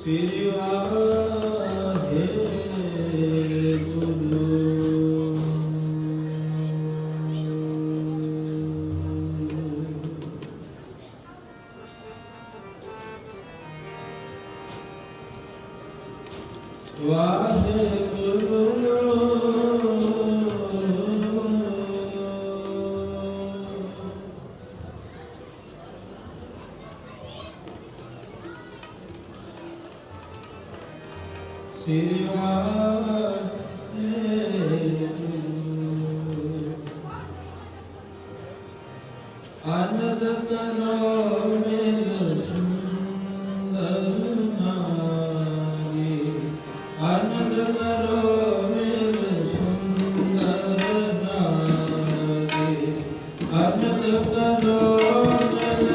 ਸ੍ਰੀ ਵਾਹਿਗੁਰੂ। ਸ੍ਰੀ ਵਾਹਿਗੁਰੂ। ਆਨੰਦ ਕਰੋ ਮਿਲ ਸੁੰਦਰ ਨਾਰੀ, ਆਨੰਦ ਕਰੋ ਮਿਲ ਸੁੰਦਰ ਨਾਰੀ, ਆਨੰਦ ਕਰੋ ਮਿਲ,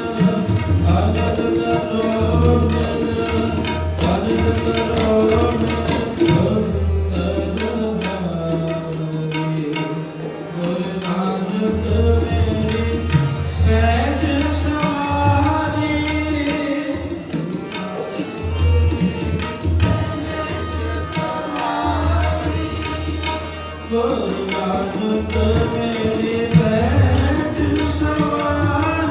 ਆਨੰਦ ਕਰੋ ਮਿਲ, ਆਨੰਦ ਕਰੋ ਮਿਲ ਸੁੰਦਰ ਨਾਰੀ। ਗੁਰੂ ਨਾਨਕ ਮੇਰੀ ਪੈਜ ਸਵਾਰੀ, ਗੁਰੂ ਨਾਨਕ ਮੇਰੀ ਪੈਜ ਸਵਾਰੀ।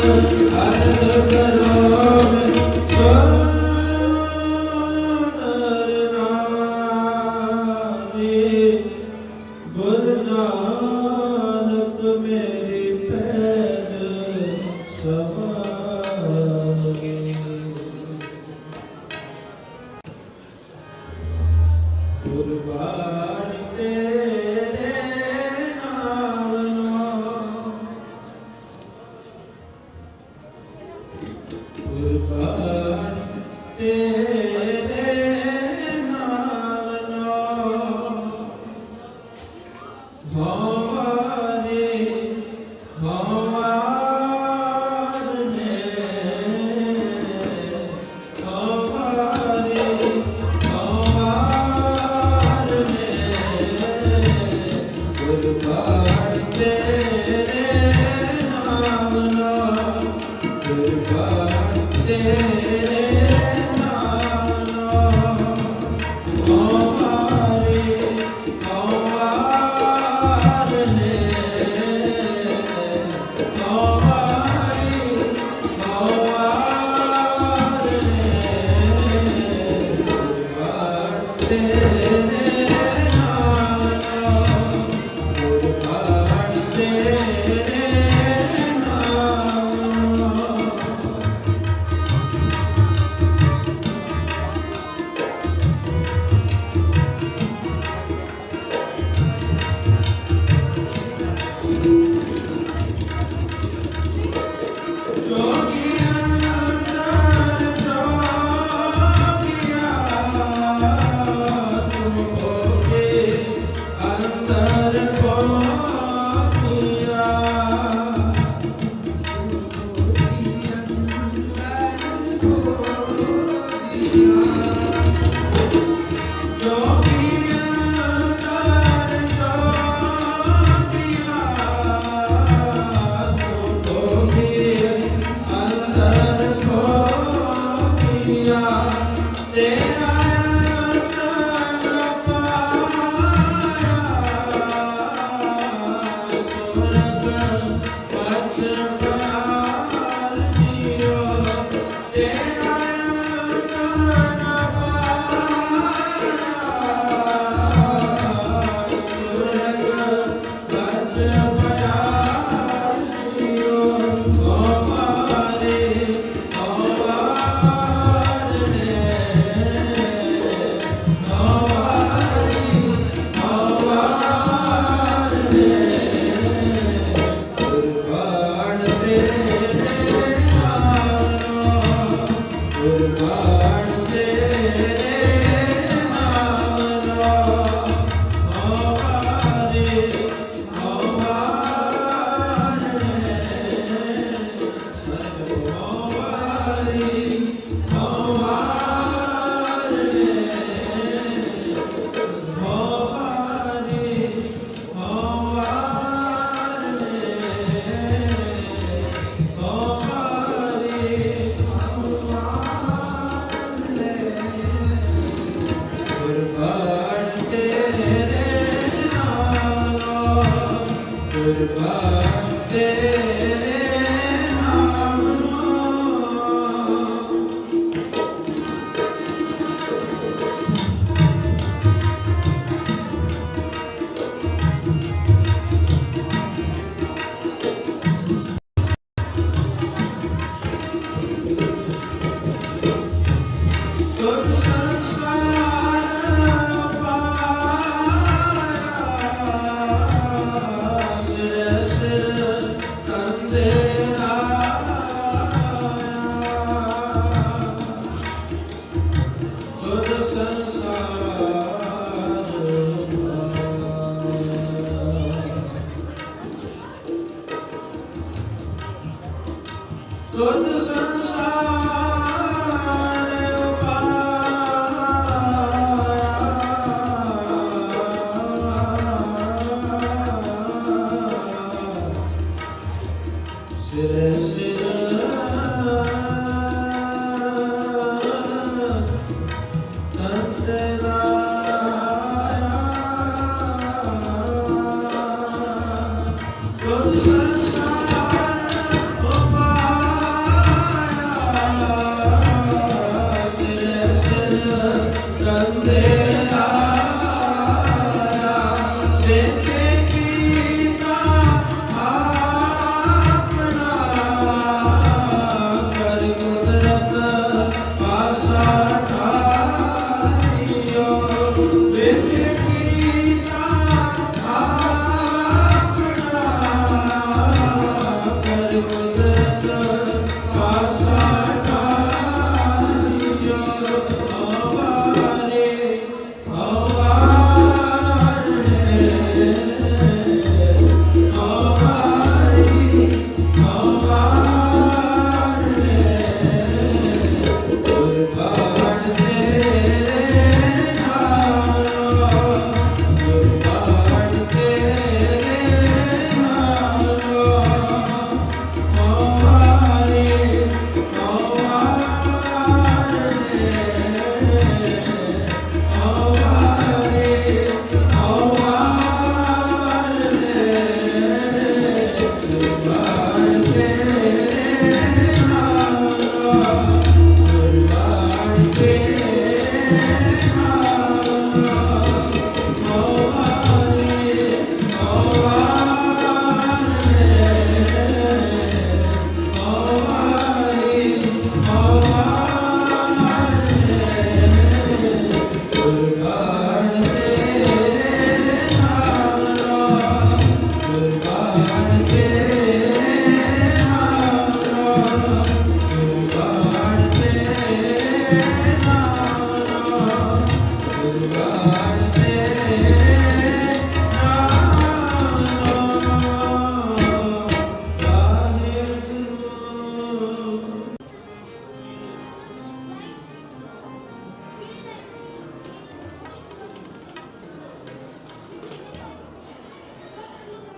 Good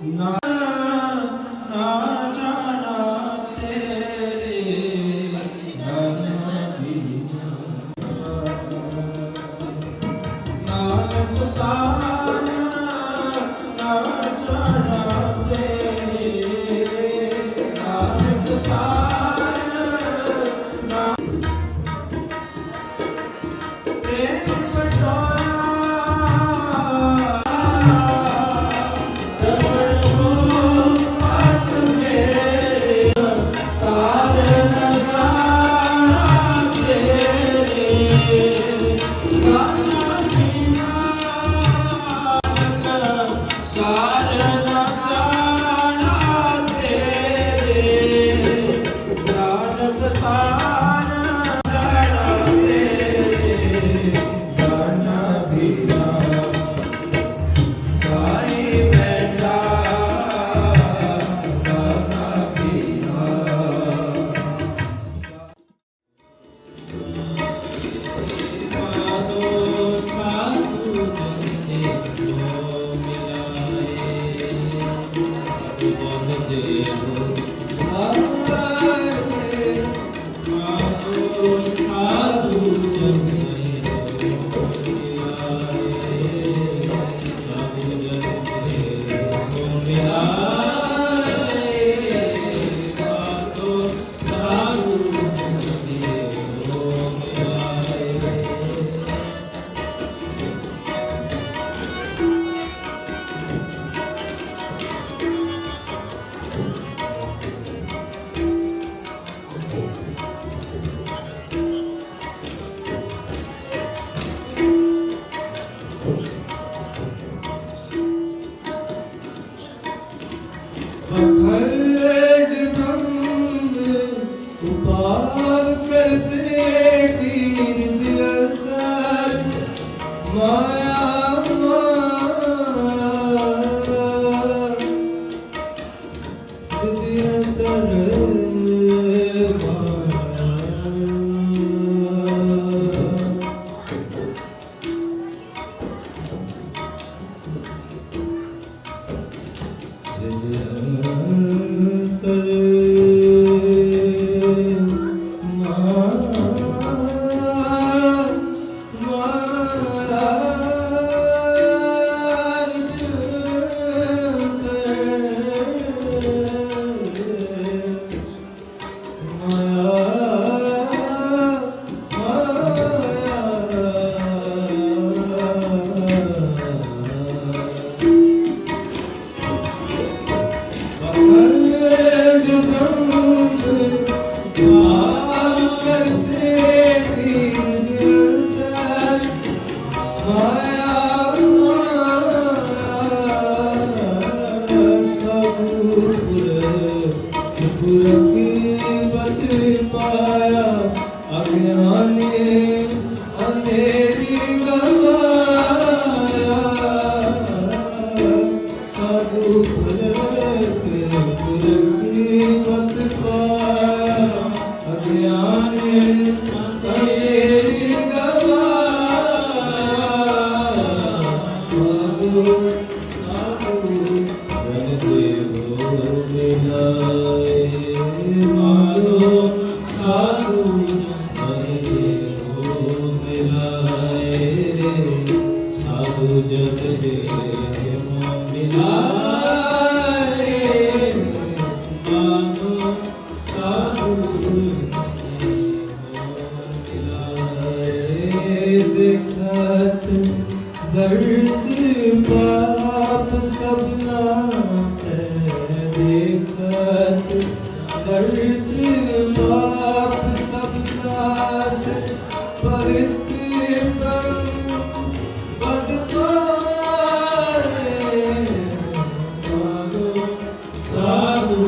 ਨਾ ਨਾ ਜਾਣਾ ਤੇਰੇ ਧਨ ਬਿਨਾ ਨਾਨਕ ਸਾਰ ਨਾ ਜਾਣਾ ਤੇਰੇ ਨਾਨਕ ਸਾਰ ਨਾ ਪ੍ਰੇਮ ਪਟੋਰਾ अखंड ब्रह्म उपाव करते कीर्त अवतार माया Guru मुसीबत पाया अज्ञानी अंधेरी गवाया साधु मुसीबत पाया अज्ञानी अंधेरी गवाया साधु दर्श पाप सबना से देखत दर्श पाप सबना से परित्य पद पाए साधु साधु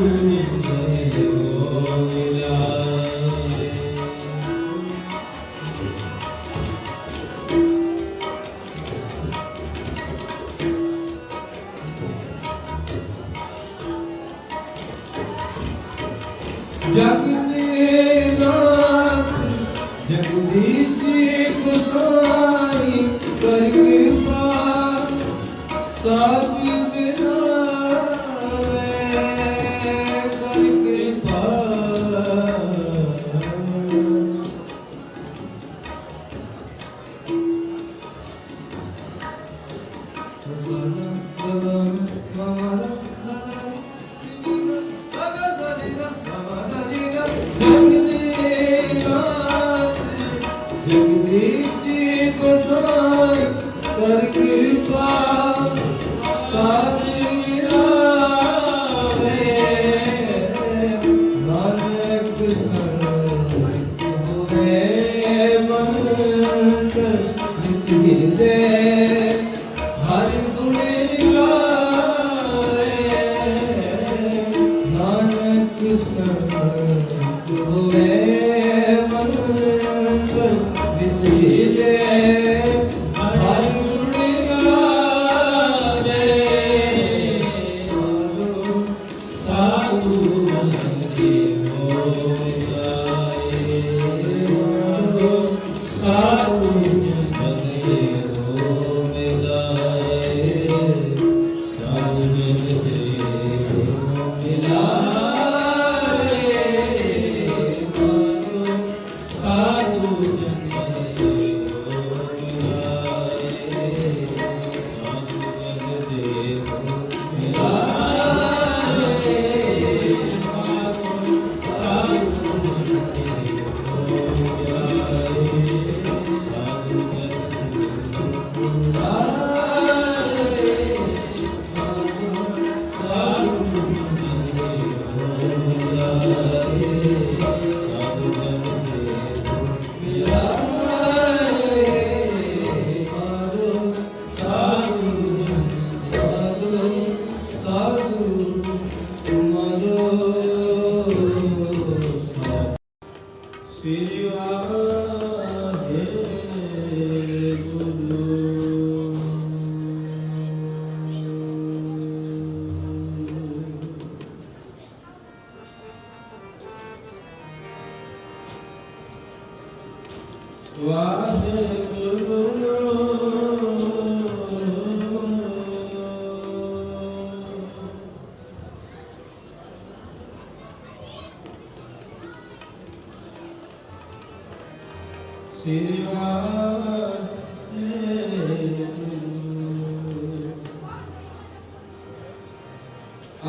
जगन्नाथ जगदीश गोसाई कर कृपा सब मिलावे कर कृपा जगदीश गोसाई कर कृपा साध मिलावे नानक संत होए मन कर हृदय हरि गुण गावे नानक संत होए मन कर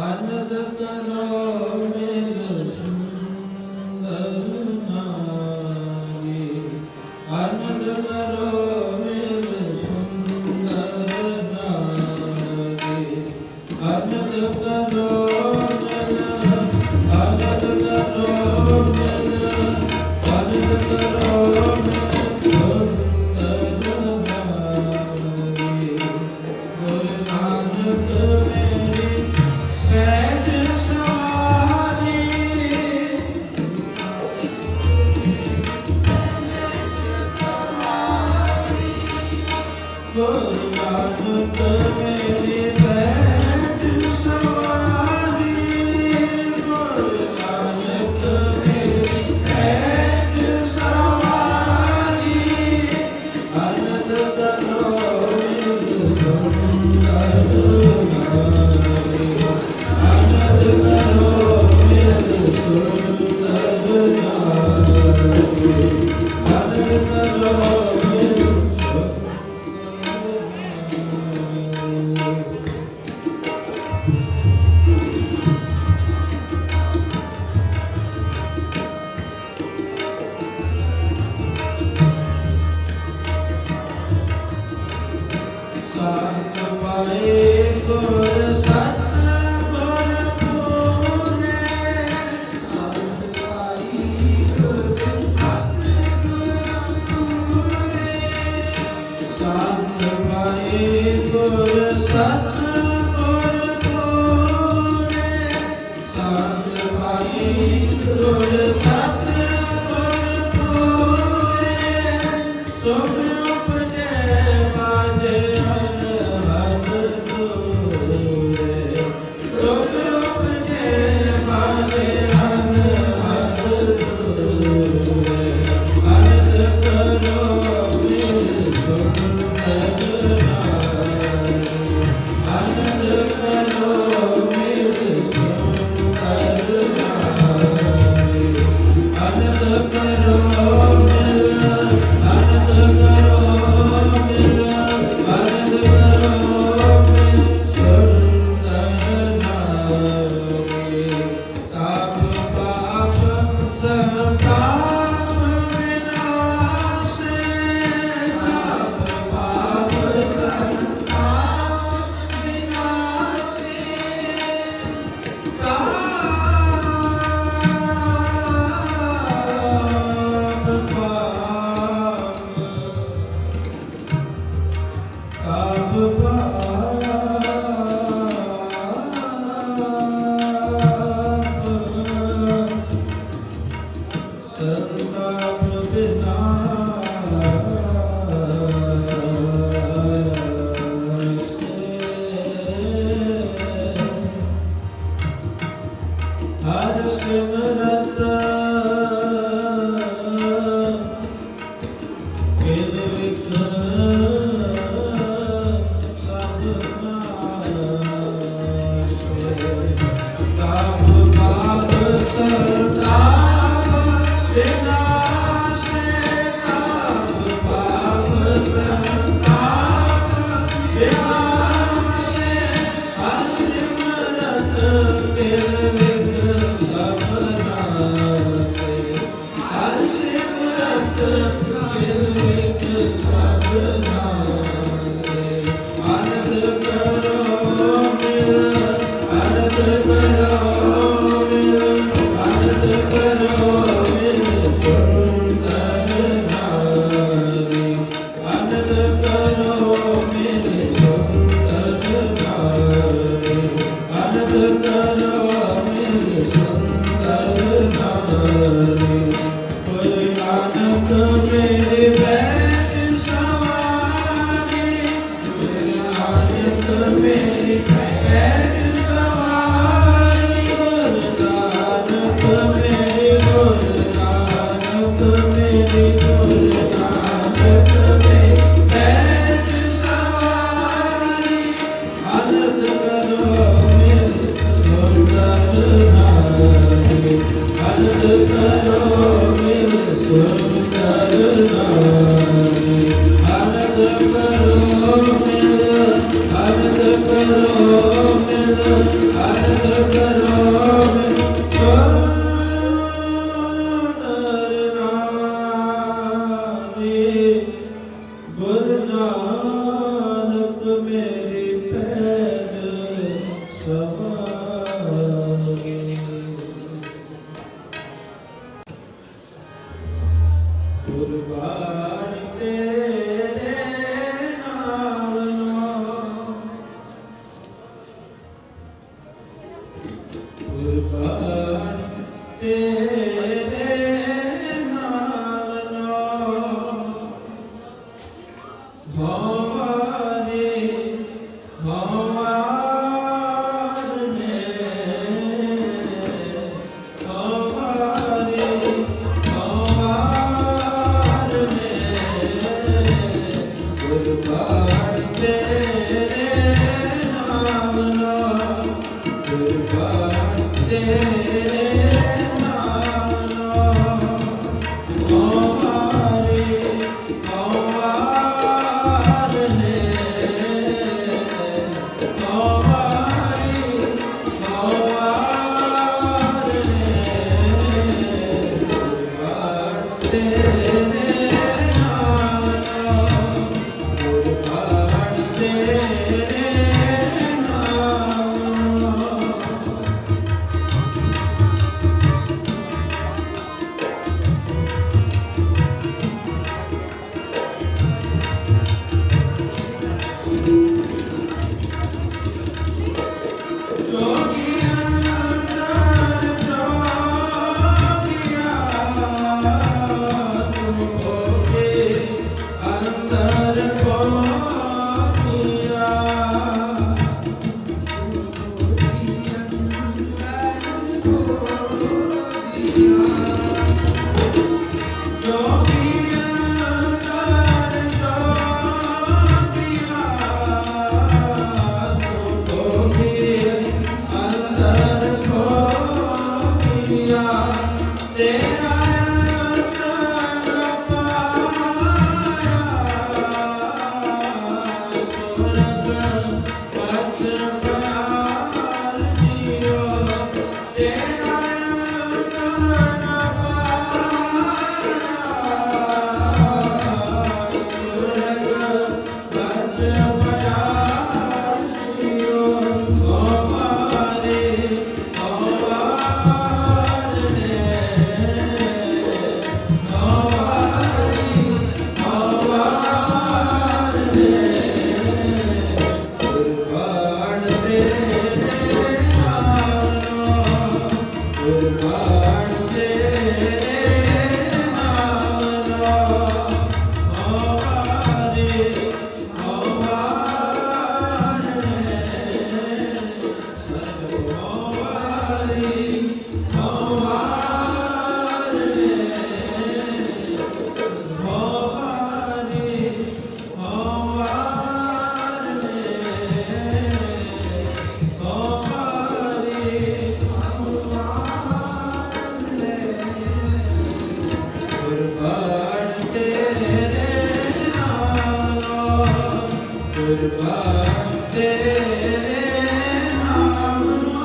आनंद करो मेरे सुंदर नारी, आनंद करो मेरे सुंदर नारी, आनंद करो मेरा, आनंद करो मेरा, आनंद करो मेरे सुंदर नारी, बोल नानक मेरी पैज सवार ਸੰਤਾਪ ਬਿਨਾਸੈ ਹਰਿ ਸਿਮਰਤ ਕਿਲ ਵਿਖ ਸਭ ਨਾਸੈ ਤਾਪ ਪਾਪ ਸਰਦਾਪ ਬਿਨਾਸੈ ਤਾਪ ਪਾਪ ਸਰਦਾਪ ਬਿਨਾਸੈ ਹਰਿ ਸਿਮਰਤ ਕਿਲ ਵਿਖ ਸਭ ਨਾਸੈ ਹਰਿ ਸਿਮਰਤ ਕਿਲ ਵਿਖ ਸਭ ਨਾਸੈ ਆਨੰਦ ਕਰੋ ਮਿਲ ਆਨੰਦ ਕਰੋ ਮਿਲ ਆਨੰਦ ਕਰੋ ਮਿਲ ਸੁੰਦਰ ਨਾਰੀ ਆਨੰਦ ਕਰੋ ਮਿਲ ਸੁੰਦਰ ਨਾਰੀ ਆਨੰਦ ਕਰੋ ਮਿਲ ਸੁੰਦਰ ਨਾਰੀ ਕੋਈ ਨਾਨਕ ਮੇਰੇ ਬੈਠ ਸਵਾਰੀ ਕੋਈ ਨਾਨਕ ਮੇਰੀ ਬੈਠ ਸਵਾਰੀ ਗੁਰ ਨਾਨਕ ਮੇਰੀ ਗੁਰ ਨਾਨਕ ਮੇਰੀ ਗੁਰ ਨਾਨਕ ਮੇਰੀ ਬੈਠ ਸਵਾਰੀ ਆਨੰਦ ਕਰੋ ਮਿਲ ਸੁੰਦਰ ਨਾਰੀ ਆਨੰਦ ਕਰੋ ਮਿਲ ਸੁੰਦਰ ਨਾਰੀ ਆਨੰਦ ਕਰੋ ਮਿਲ ਆਨੰਦ ਕਰੋ ਮਿਲ ਆਨੰਦ ਕਰੋ ਮਿਲ ਸੁੰਦਰ ਨਾਰੀ ਗੁਰ ਨਾਨਕ ਮੇਰੀ ਪੈਜ ਸਵਾਰੀ ਕੁਰਬਾਨ ਤੇਰੇ ਨਾਮ ਨੂੰ ਕੁਰਬਾਨ ਤੇਰੇ ਨਾਮ ਨੂੰ ਹਮਾਰੇ ਹਮਾਰ ਨੇ ਹਮਾਰੇ ਹਮਾਰ ਨੇ ਕੁਰਬਾਨ ਤੇਰੇ ਨਾਮ ਨੂੰ ਕੁਰਬਾਨ ਤੇਰੇ ਨਾਮ ਨੂੰ ਹਮਾਰੇ ਹਮਾਰ ਨੇ ਹਮਾਰੇ ਹਮਾਰ ਨੇ ਕੁਰਬਾਨ ਤੇਰੇ ਨਾਮ ਨੂੰ ਕੁਰਬਾਨ ਤੇਰੇ ਨਾਮ ਨੂੰ ਜੋਗੀਆਂ ਕੁਰਬਾਨ ਤੇਰੇ ਨਾਮ ਨੂੰ।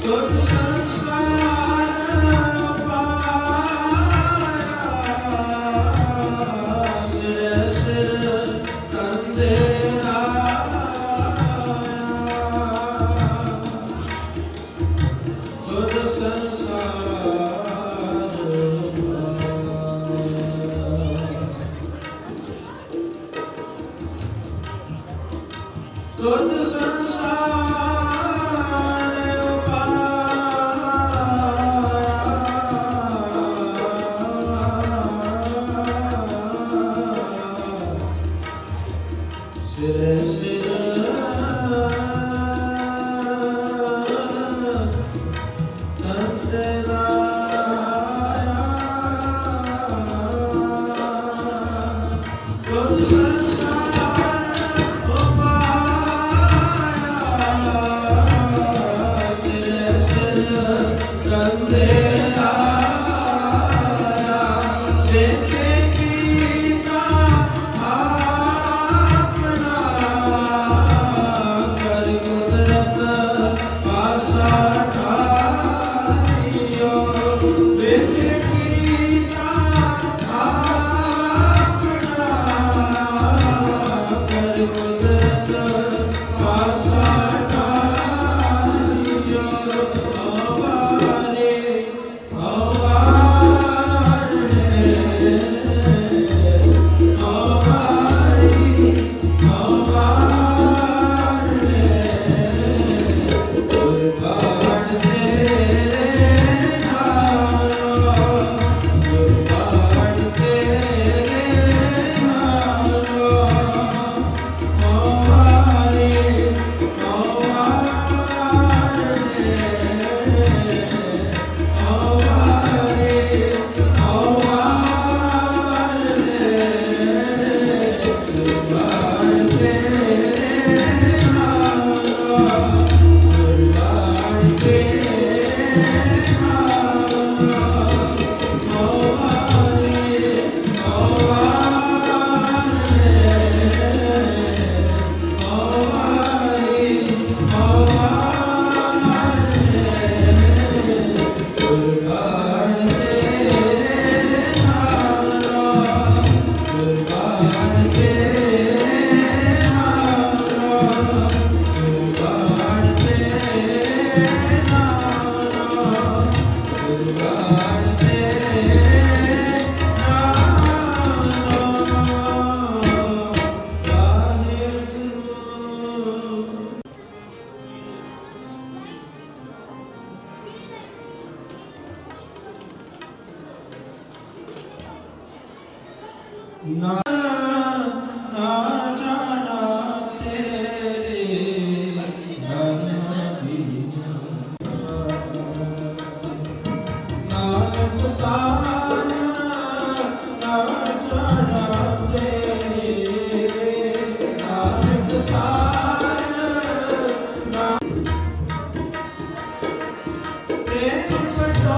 ਤੁਧ ਸੰਸਾਰ ਪਾਇਆ, ਸਿਰ ਸਿਰ ਕੰਦੇ ਲਾਇਆ। ਤੁਧ ਸੰਸਾਰ ਪਾਇਆ, ਤੁਧ ਸੰਸਾਰ ਸਿਰ ਸਿਰ ਕੰਦੇ ਲਾਇਆ। ਤੁਧ ਸੰਸਾਰ ਉਪਾਇਆ, ਸਿਰ ਸਿਰ ਕੰਦੇ ਲਾਇਆ। ਵੇਖੇ ਕੀਤਾ ਆਪਣਾ, ਕਰ ਕੁਦਰਤ ਪਾਸਾ ਠਾਰਿਓ। ਵੇਖੇ ਕੀਤਾ ਆਪਣਾ, ਕਰ ਕੁਦਰਤ ਪਾਸਾ ਠਾਰਿਓ। ਆਵਾਰੇ ਆਵਾਰੇ ਆਵਾਰੀ ਆਵਾਰੇ, ਕੁਰਬਾਨ ਤੇਰੇ ਨਾਲੋਂ, ਕੁਰਬਾਨ ਤੇਰੇ ਨਾਲੋਂ। ਆਵਾਰੇ ਨਾ ਨਾ ਜਾਣਾ ਤੇਰੇ ਨਾਮ ਬਿਨਾ। ਨਾਨਕ ਸਾਨਾ ਨਾ ਜਾਣਾ ਤੇਰੇ, ਨਾਨਕ ਸਾਨਾ ਨਾ। ਪ੍ਰੇਮ ਪਟੋਲਾ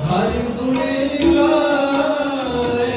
हरि गुण गाए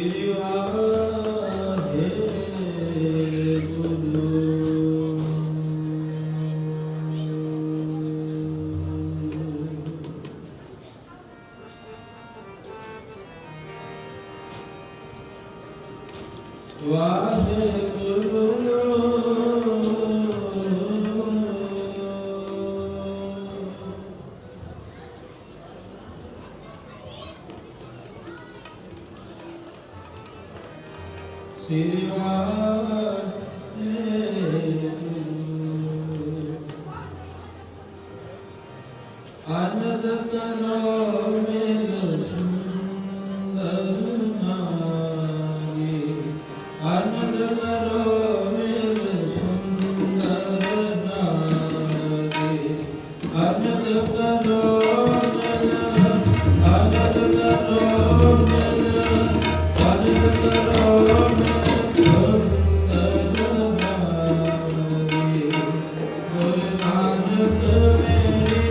ਸ੍ਰੀ ਵਾਹਿਗੁਰੂ। ਸ੍ਰੀ ਵਾਹਿਗੁਰੂ। ਆਨੰਦ ਕਰੋ ਮਿਲ ਸੁੰਦਰ ਨਾਰੀ, ਆਨੰਦ ਕਰੋ ਮਿਲ ਸੁੰਦਰ ਨਾਰੀ, ਆਨੰਦ ਕਰੋ ਮਿਲ, ਆਨੰਦ ਕਰੋ ਮਿਲ, ਆਨੰਦ ਕਰੋ ਮਿਲ ਸੁੰਦਰ ਨਾਰੀ। ਗੁਰੂ ਨਾਨਕ ਮੇਰੀ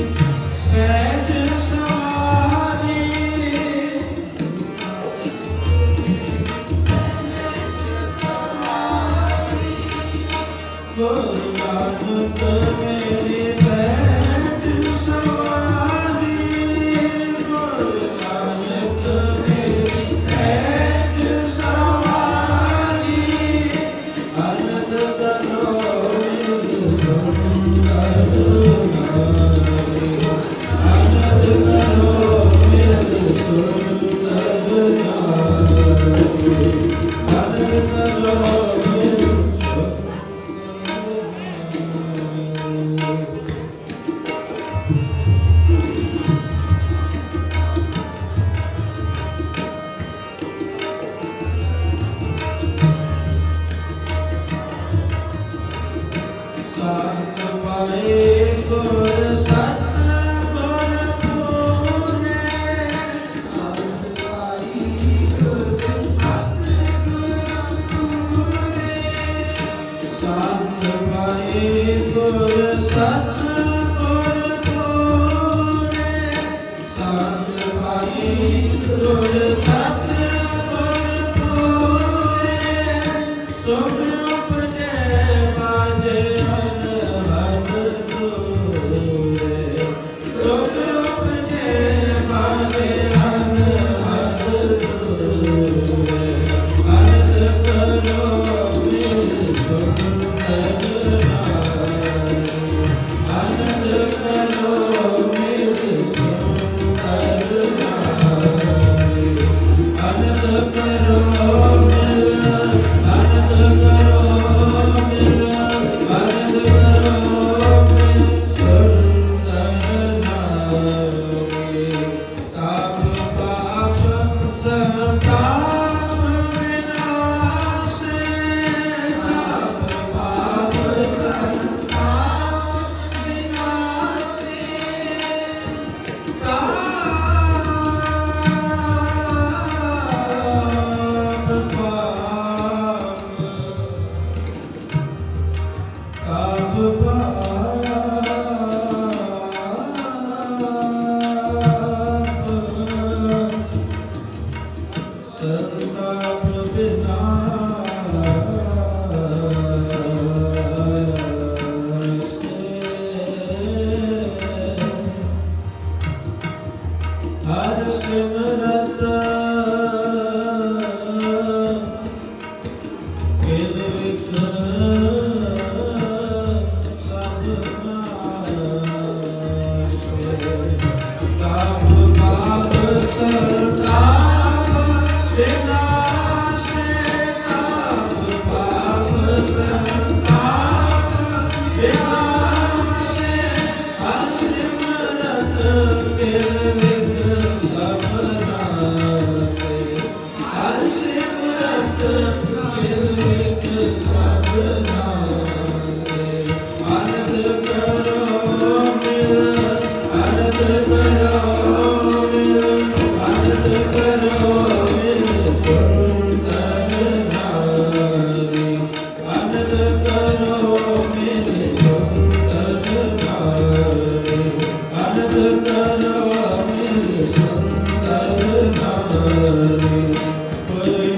ਪੈਜ ਸਵਾਰੀ, ਗੁਰੂ ਨਾਨਕ ਮੇਰੀ ਪੈਜ ਸਵਾਰੀ, ਗੁਰੂ ਨਾਨਕ ਮੇਰੀ ਪੈਜ ਸਵਾਰੀ। ਆਨੰਦ ਕਰੋ ਮਿਲ ਸੁੰਦਰ ਨਾਰੀ, ਆਨੰਦ ਕਰੋ ਮਿਲ ਸੁੰਦਰ ਨਾਰੀ, ਆਨੰਦ ਕਰੋ ਮਿਲ ਸਤ ਪਾਏ ਗੁਰ ਸਤ ਗੁਰ ਪੂਰੇ, ਸਤ ਪਾਈ ਗੁਰ ਸਤ ਗੁਰ ਪੂਰੇ, ਸਤ ਪਾਏ ਗੁਰ ਸਤ ਗੁਰ ਪੂਰੇ, ਸਤ ਪਾਈ ਗੁਰ ਸਤ ਗੁਰ ਪੂਰੇ। ਸੁਖ ਉਪਜੈ ਬਾਜੇ ਅਨਹਦ ਦੂਰੇ, ਸੁਖ ਉਪਜੈ ਬਾਜੇ ਅਨਹਦ ਦੂਰੇ। ਆਨੰਦ ਕਰੋ ਮਿਲ ਸੁੰਦਰ ਨਾਰੀ, ਆਨੰਦ ਕਰੋ ਮਿਲ ਸੁੰਦਰ ਨਾਰੀ, ਆਨੰਦ ਕਰੋ ਮਿਲ, ਆਨੰਦ ਕਰੋ ਮਿਲ, ਆਨੰਦ ਕਰੋ ਮਿਲ ਸੁੰਦਰ ਨਾਰੀ। ਤਾਪ ਪਾਪ ਸੰਤਾਪ ਵਿਨਾਸ਼ੇ, ਤਾਪ ਪਾਪ ਸੰਤਾਪ ਵਿਨਾਸ਼ੇ, ਤਾਪ ਸੰਤਾਪ ਵਿਨਾਸ਼ੇ। ਹਰਿ ਸਿਮਰਤ ਕਿਲ ਵਿਖ ਸਭ ਨਾਸ਼ੇ। ਤਾਪ ਪਾਪ ਸੰਤਾਪ ਵਿਨਾਸ਼ੇ, ਤਾਪ ਪਾਪ ਸੰਤਾਪ ਵਿਨਾਸ਼ੇ। ਹਰਿ ਸਿਮਰਤ ਕਿਲ ਵਿਖ ਸਭ ਨਾਸ਼ੇ, ਹਰਿ ਸਿਮਰਤ ਕਿਲ ਵਿਖ ਸਭ ਨਾਸ਼ੇ। ਆਨੰਦ ਕਰੋ ਮਿਲ, ਆਨੰਦ ਕਰੋ ਮਿਲ, ਆਨੰਦ ਕਰੋ ਮਿਲ ਸੁੰਦਰ ਨਾਰੀ, ਆਨੰਦ ਕਰੋ ਮਿਲ ਸੁੰਦਰ ਨਾਰੀ, ਆਨੰਦ ਕਰੋ ਮਿਲ ਸੁੰਦਰ ਨਾਰੀ। ਕੋਈ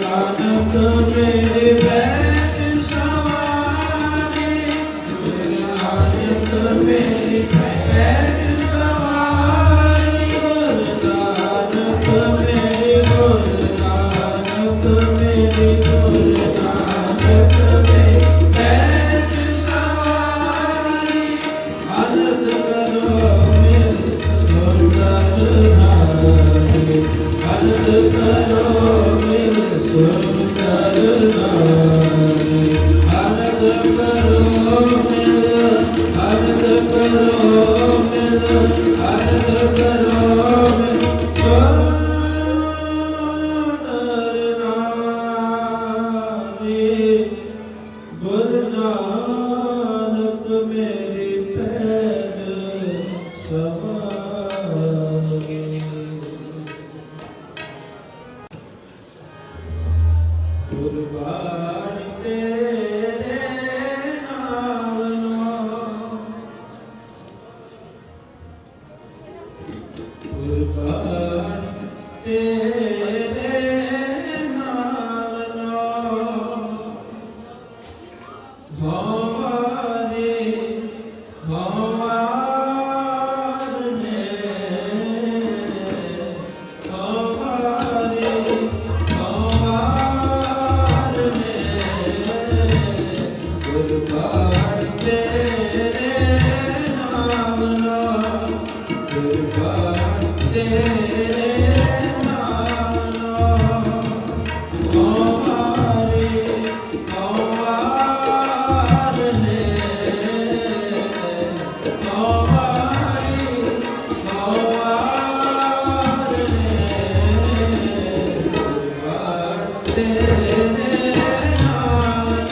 ਗੁਰਬਾਣੀ ਤੇਰੇ ਨਾਮੋਂ ਗੁਰਬਾਣੀ ਤੇਰੇ ਨਾਮੋਂ ਹਵਾਰੇ ਹਵਾਰ ਨੇ ਹਵਾਰੇ ਹਵਾਰ ਨੇ ਗੁਰਬਾਣੀ ਤੇਰੇ ਨਾਮੋਂ ਗੁਰਬਾਣੀ ਤੇਰੇ ਨਾਮੋਂ ਹਵਾਰੇ ਹਵਾਰ ਨੇ ਹਵਾਰੇ ਹਵਾਰ ਨੇ ਗੁਰਬਾਣੀ ਤੇਰੇ ਨਾਮੋਂ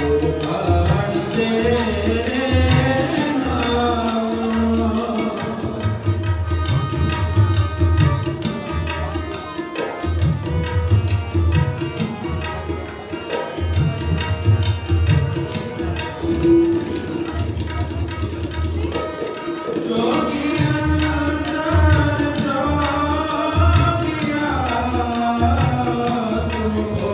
ਗੁਰਬਾਣੀ ਤੇਰੇ ਨਾਮੋਂ ਜੋਗੀਆਂ ਅੰਦਰ ਜੋਗੀਆਂ ਤੂੰ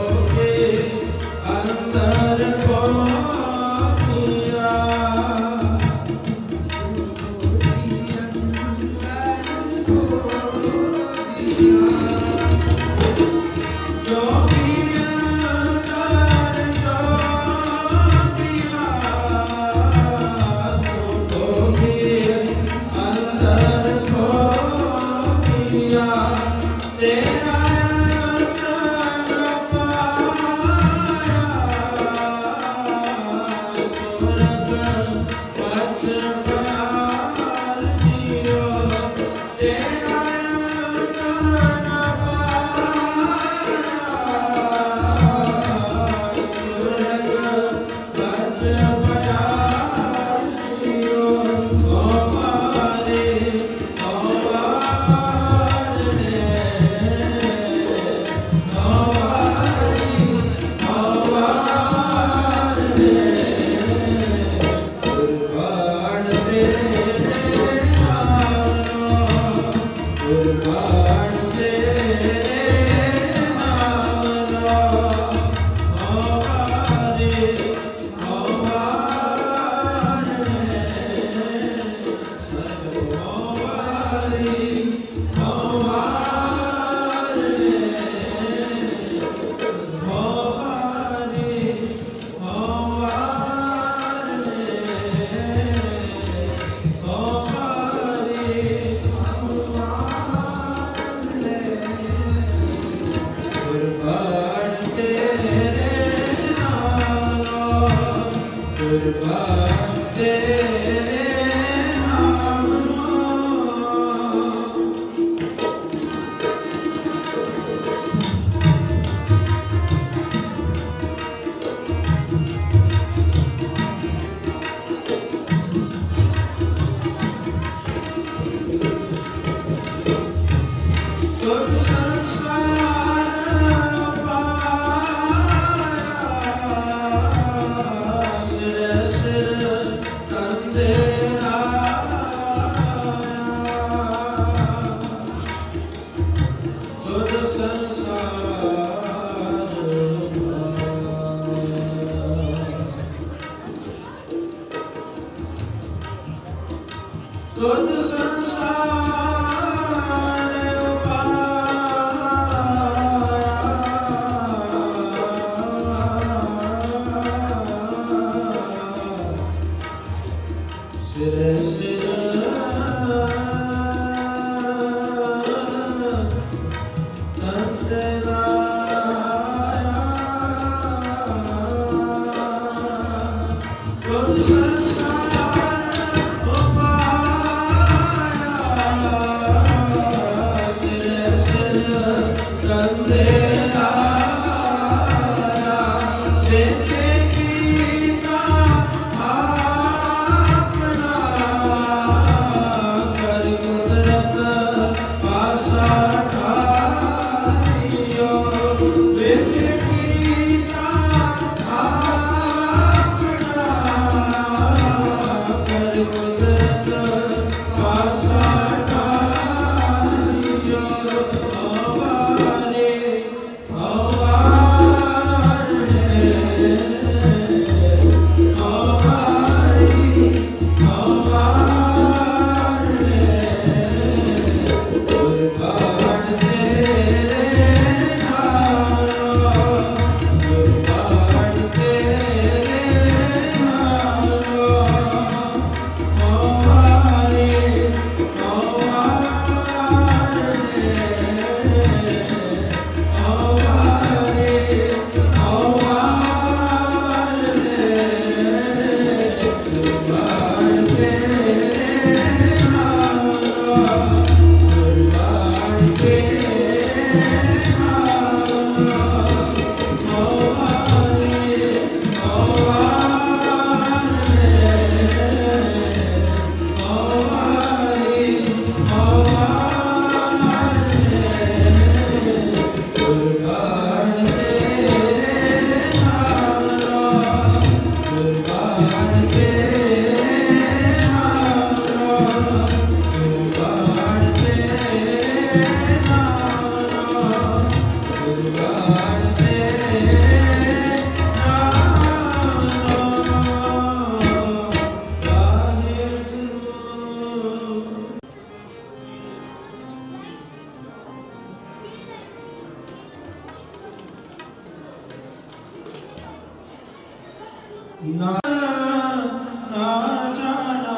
ਨਾ ਨਾ ਜਾਣਾ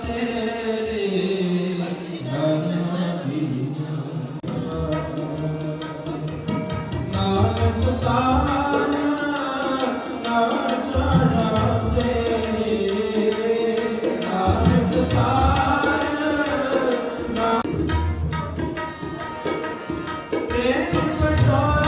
ਤੇਰੇ ਨਾਮ ਬਿਨਾ ਨਾਨਕ ਸਾਰ ਨਾ ਜਾਣਾ ਤੇਰੇ ਨਾਨਕ ਸਾਰ ਨਾ ਪ੍ਰੇਮ ਪਟੋਰਾ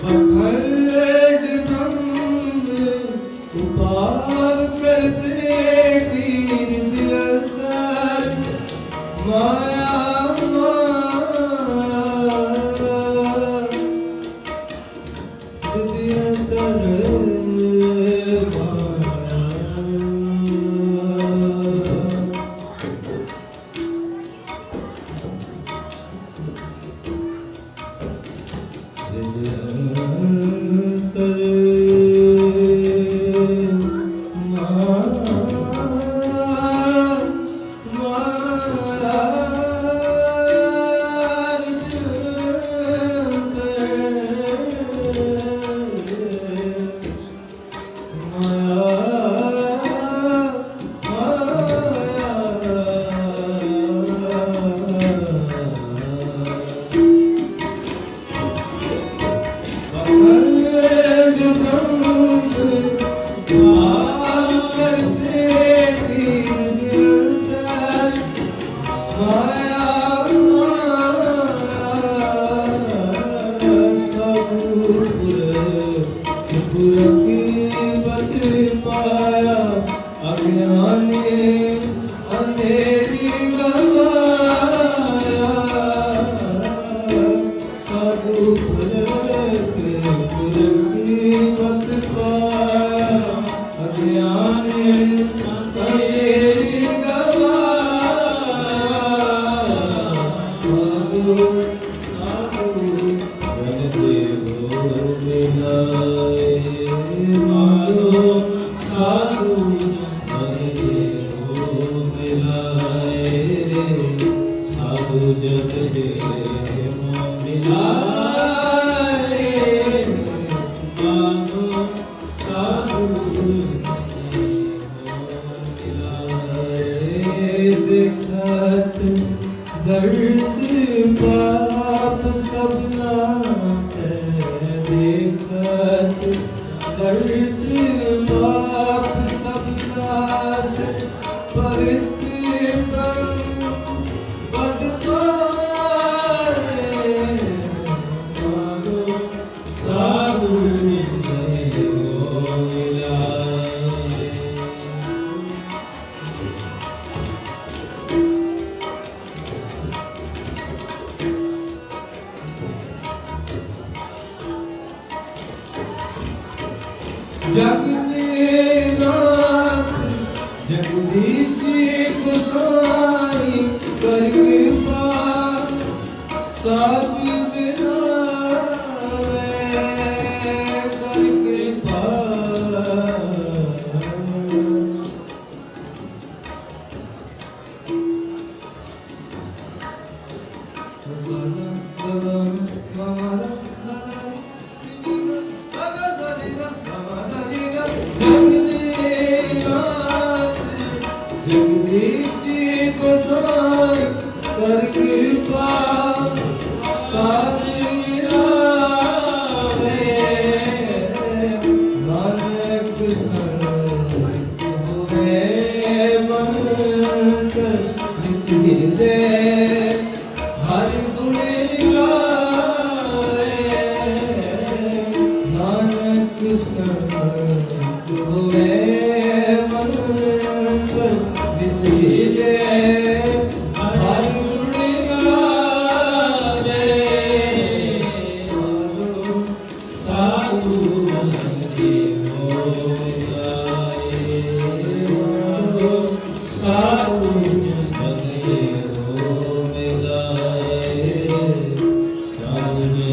अखंड ब्रह्म उपाव करते वीर दिलदार माया ਜਗਨੇ ਨਾਥ ਜਗਦੀਸ਼ ਗੁਸਾਈ ਕਰ ਕਿਰਪਾ ਸਾਧ ਮਿਲਾਵੇ ਕਰ ਕਿਰਪਾ ਜਗਦੀਸ਼ ਗੁਸਾਈ ਕਰ ਕਿਰਪਾ ਸਾਧ ਮਿਲਾਵੇ ਨਾਨਕ ਸੰਤ ਹੋਵੇ ਮਨ ਕਰ ਨਿਤ ਹਿਰਦੇ ਹਰਿ ਗੁਣ ਗਾਵੇ ਨਾਨਕ ਸੰਤ ਹੋਵੇ ਮਨ ਕਰ ਨਿਤ ਹਿਰਦੇ ਹਰਿ ਗੁਣ ਗਾਵੇ ਸਾਧੂ ਮੰਗੇ ਹੋ ਗਾਏ ਸਾਧੂ ਮੰਗੇ ਹੋ ਮਿਲਾਏ ਸਾਧੂ ਮੰਗੇ ਹੋ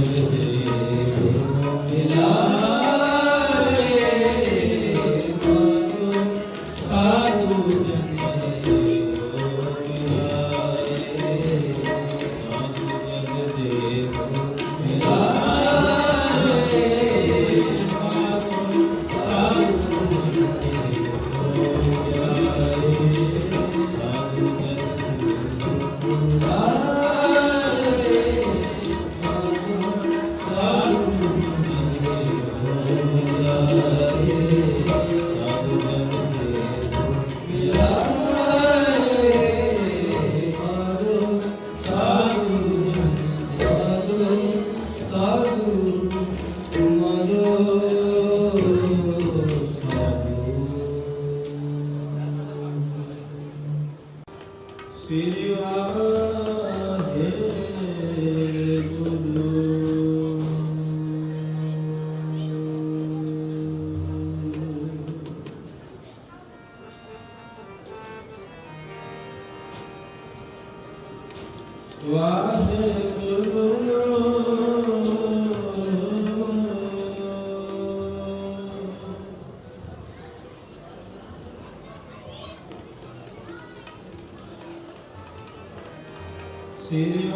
ਮਿਲਾਏ ਸਾਧੂ ਮੰਗੇ ਹੋ ਮਿਲਾਏ ਸਾਧੂ ਮੰਗੇ ਹੋ ਸ੍ਰੀ ਵਾਹਿਗੁਰੂ ਸ੍ਰੀ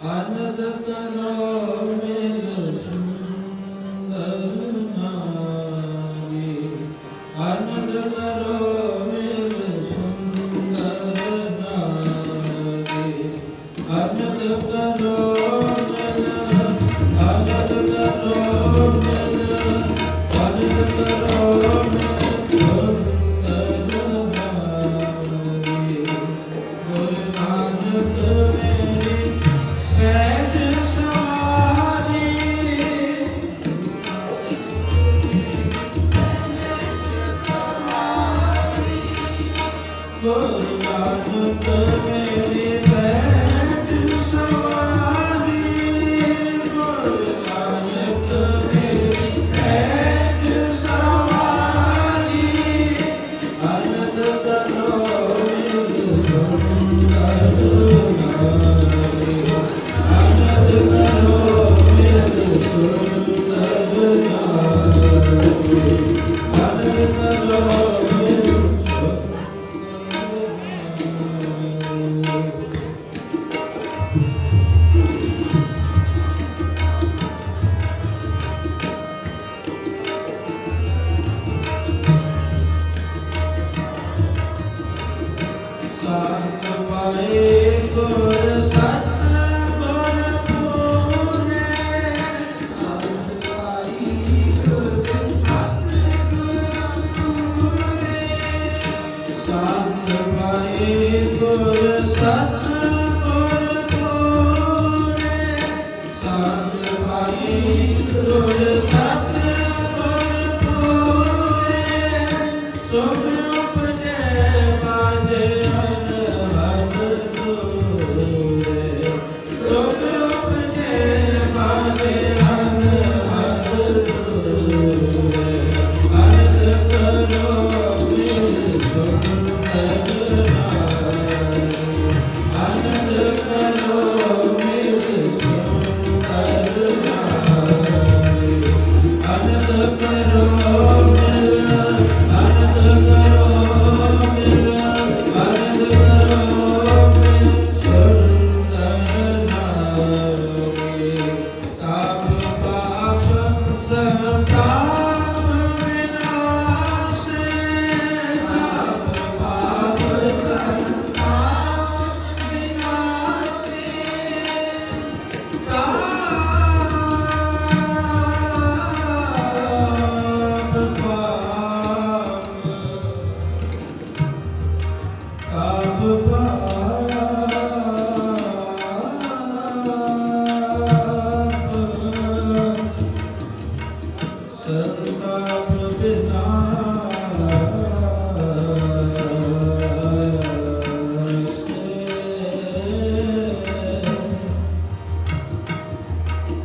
ਆਨੰਦ ਕਰੋ ਮਿਲ ਸੁੰਦਰ ਨਾਰੀ ਆਨੰਦ ਕਰੋ ਮਿਲ ਸੁੰਦਰ ਨਾਰੀ ਆਨੰਦ ਕਰੋ ਮਿਲ ਆਨੰਦ ਕਰੋ ਮਿਲ ਆਨੰਦ ਕਰੋ ਮਿਲ ਸੁੰਦਰ ਨਾਰੀ ਗੁਰੂ ਨਾਨਕ ਮੇਰੀ ਪੈਜ ਸਵਾਰੀ ਗੁਰੂ ਨਾਨਕ ਮੇਰੀ ਪੈਜ ਸਵਾਰੀ ਗੁਰੂ ਨਾਨਕ ਮੇਰੀ ਪੈਜ ਸਵਾਰੀ ਆਨੰਦ ਕਰੋ ਮਿਲ ਸੁੰਦਰ ਨਾਰੀ ਆਨੰਦ ਕਰੋ ਮਿਲ ਸੁੰਦਰ ਨਾਰੀ ਆਨੰਦ ਕਰੋ ਮਿਲ ਸੁੰਦਰ ਨਾਰੀ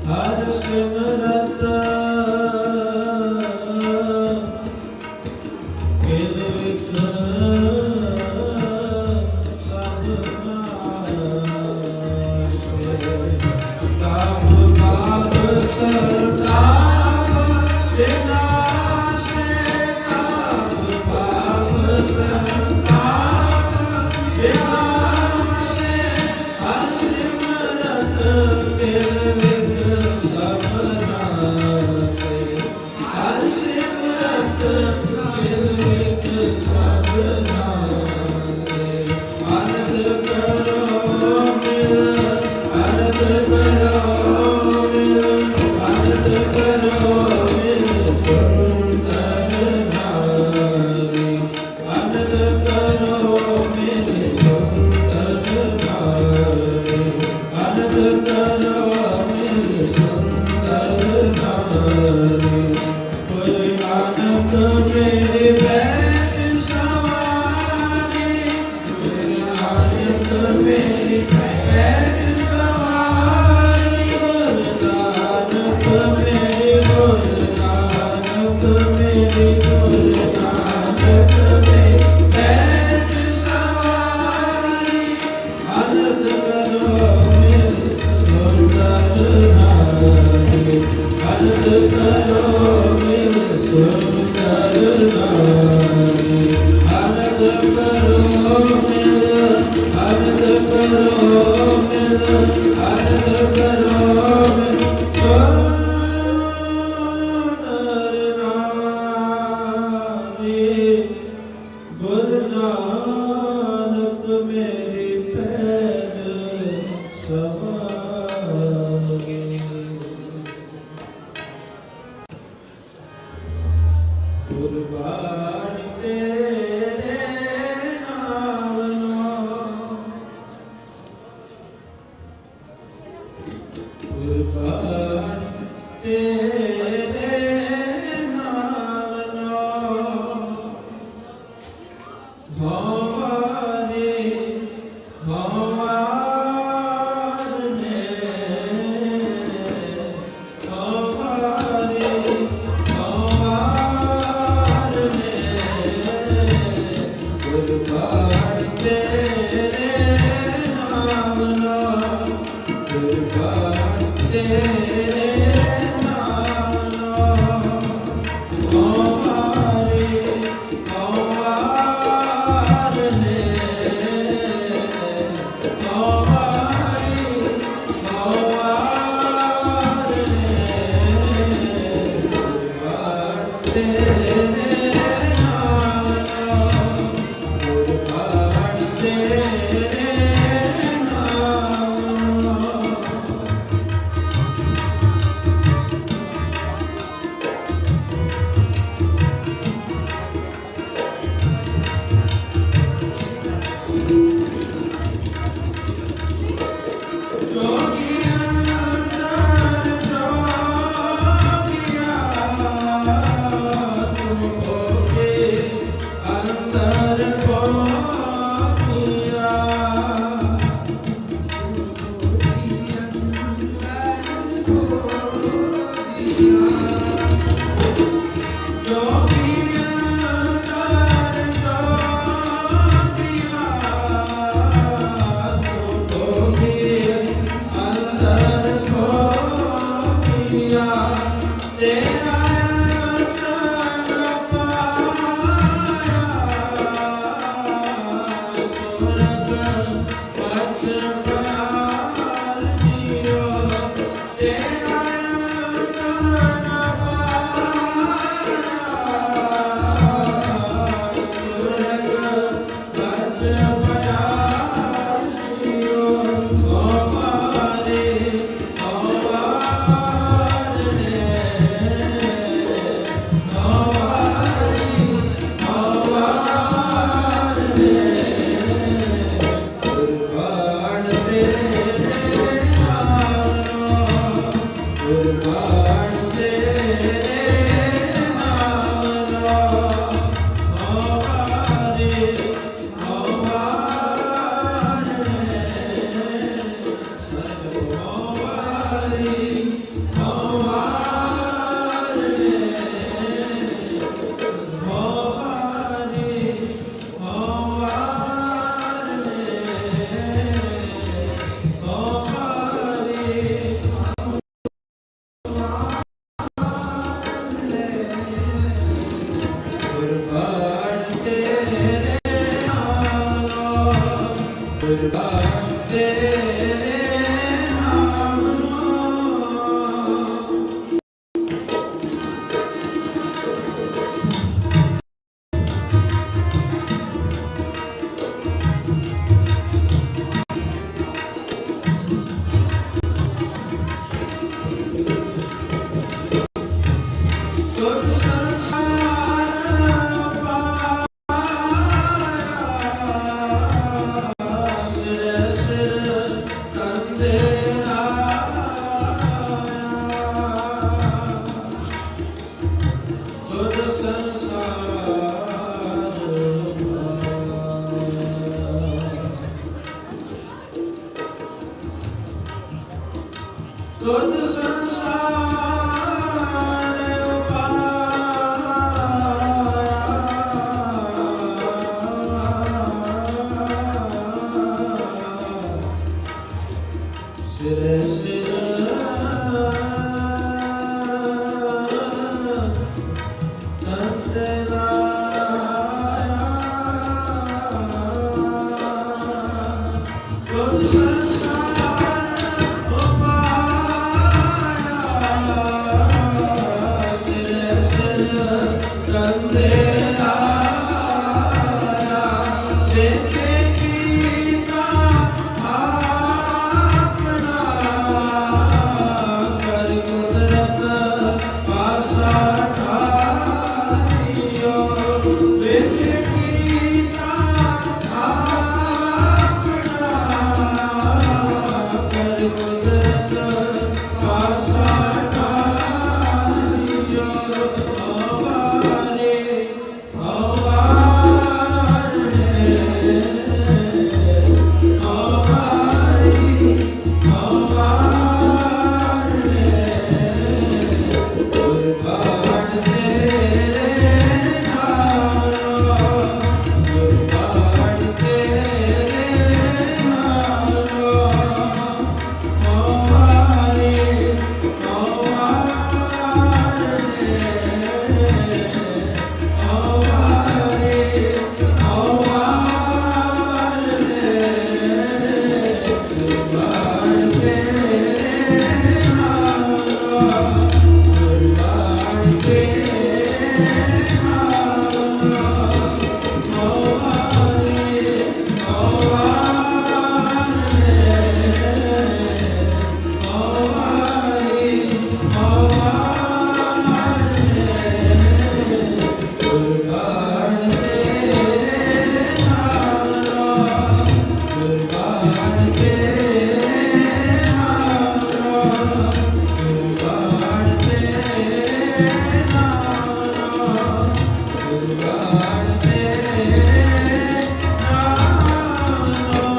ਹਰਿ ਸਿਮਰਤ ਕਿਲ ਵਿਖ ਸਭ ਨਾਸ਼ੇ ਤਾਪ ਪਾਪ ਸਰਦਾਪ ਵਿਨਾਸ਼ੇ ਤਾਪ ਪਾਪ ਸਰਦਾਪ ਵਿਨਾਸ਼ੇ ਹਰਿ ਸਿਮਰਤ ਕਿਲ ਵਿਖ ਸਭ ਨਾਸ਼ੇ ਹਰਿ ਸਿਮਰਤ ਕਿਲ ਵਿਖ ਸਭ ਕੁਰਬਾਨ ਤੇਰੇ ਨਾਮ ਨੂੰ। ਤੁਧ ਸੰਸਾਰ ਪਾਇਆ, ਸਿਰ ਸਿਰ ਕੰਦੇ ਲਾਇਆ। ਤੁਧ ਸੰਸਾਰ ਪਾਇਆ, ਤੁਧ ਸੰਸਾਰ ਸਿਰ ਸਿਰ ਤੰਤੇ ਲਾਇਆ। ਤੁਧ ਸੰਸਾਰ ਉਪਾਇਆ, ਸਿਰ ਸਿਰ ਤੰਤੇ ਲਾਇਆ। ਵੇਖੇ ਕੀਤਾ ਆਪਣਾ, ਕਰ ਕੁਦਰਤ ਪਾਸਾ ਠਾਰਿਓ। ਵੇਖੇ ਕੀਤਾ ਆਪਣਾ, ਕਰ ਕੁਦਰਤ ਪਾਸਾ ਠਾਰਿਓ। ਆਵਾਰੇ ਆਵਾਰੇ ਆਵਾਰੀ ਆਵਾਰੇ, ਕੁਰਬਾਨ ਤੇਰੇ ਨਾਮ ਨੂੰ। ਕੁਰਬਾਨ ਤੇਰੇ ਨਾਮ ਨੂੰ। ਆਵਾਰੇ ਆਵਾਰੇ ਕੁਰਬਾਨ ਤੇਰੇ ਨਾਮ ਨੂੰ। ਕੁਰਬਾਨ ਤੇਰੇ ਨਾਮ ਨੂੰ। ਆਵਾਰੇ ਕੁਰਬਾਨ ਤੇਰੇ ਨਾਮ ਨੂੰ। ਕੁਰਬਾਨ ਤੇਰੇ ਨਾਮ ਨੂੰ। ਕੁਰਬਾਨ ਤੇਰੇ ਨਾਮ ਨੂੰ। ਕੁਰਬਾਨ ਤੇਰੇ ਨਾਮ ਨੂੰ।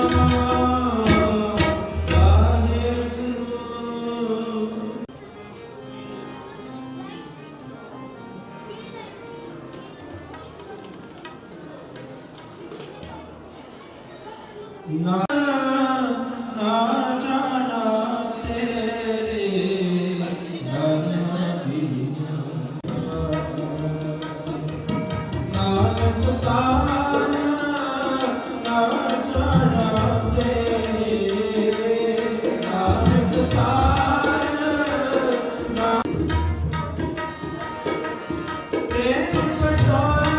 ਵਾਹਿਗੁਰੂ। ਨਾ ਨਾ ਜਾਣਾ ਤੇਰੇ ਨਾਮ ਬਿਨਾ, ਨਾਨਕ ਸਾਰ ਨਾ ਜਾਣਾ ਤੇਰੇ। ਨਾਨਕ ਸਾਰ ਨਾ ਪ੍ਰੇਮ ਕਟੋਰਾ,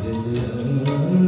Jai